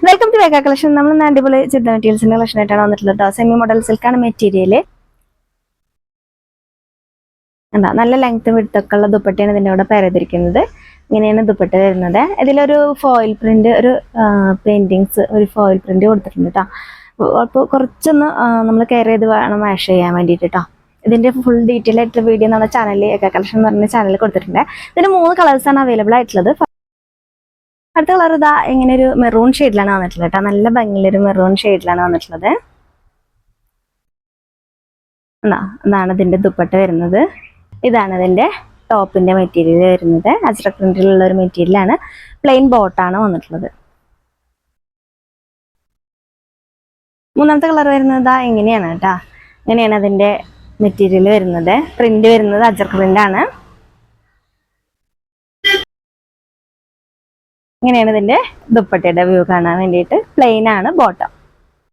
Welcome to വേഗ collection. നമ്മൾ അടിപൊളി ചുരിദാർ മെറ്റീരിയൽസിന്റെ കളക്ഷൻ ആയിട്ടാണ് വന്നിട്ടുള്ളത് കേട്ടോ. സെമി മോഡൽ സിൽക്കാണ് മെറ്റീരിയൽ. എന്താ നല്ല ലെങ്ത്തും വിഡ്ത്തൊക്കെ ഉള്ള ദുപ്പട്ടയാണ് ഇതിൻ്റെ കൂടെ പേരെതിരിക്കുന്നത്. ഇങ്ങനെയാണ് ദുപ്പട്ട വരുന്നത്. ഇതിലൊരു ഫോയിൽ പ്രിന്റ്, ഒരു പെയിന്റിങ്സ്, ഒരു ഫോയിൽ പ്രിന്റ് കൊടുത്തിട്ടുണ്ട് കേട്ടോ. അപ്പോൾ കുറച്ചൊന്ന് നമ്മൾ കെയർ ചെയ്ത് വേണം വാഷ് ചെയ്യാൻ വേണ്ടിയിട്ട് കേട്ടോ. ഇതിന്റെ ഫുൾ ഡീറ്റെയിൽ ആയിട്ടുള്ള വീഡിയോ നമ്മുടെ ചാനലിൽ വേഗ കളക്ഷൻ എന്ന് പറഞ്ഞ ചാനലിൽ കൊടുത്തിട്ടുണ്ട്. ഇതിന് 3 കളേഴ്സാണ് അവൈലബിൾ ആയിട്ടുള്ളത്. അടുത്ത കളർ ഇതാ ഇങ്ങനെ ഒരു മെറൂൺ ഷെയ്ഡിലാണ് വന്നിട്ടുള്ളത് കേട്ടോ. നല്ല ഭംഗിയുള്ളൊരു മെറൂൺ ഷെയ്ഡിലാണ് വന്നിട്ടുള്ളത്. ഇതാണ് ഇതിന്റെ ദുപ്പട്ട വരുന്നത്. ഇതാണ് ഇതിന്റെ ടോപ്പിന്റെ മെറ്റീരിയൽ വരുന്നത്. അജ്രക് പ്രിന്റിലുള്ള ഒരു മെറ്റീരിയലാണ്. പ്ലെയിൻ ബോട്ടാണ് വന്നിട്ടുള്ളത്. മൂന്നാമത്തെ കളർ വരുന്നത് ഇങ്ങനെയാണ് കേട്ടോ. ഇങ്ങനെയാണ് അതിന്റെ മെറ്റീരിയൽ വരുന്നത്. പ്രിന്റ് വരുന്നത് അജ്രക് പ്രിന്റ് ആണ്. ഇങ്ങനെയാണ് ഇതിന്റെ ദുപ്പട്ടയുടെ വ്യൂ കാണാൻ വേണ്ടിയിട്ട്. പ്ലെയിൻ ആണ് ബോട്ടം.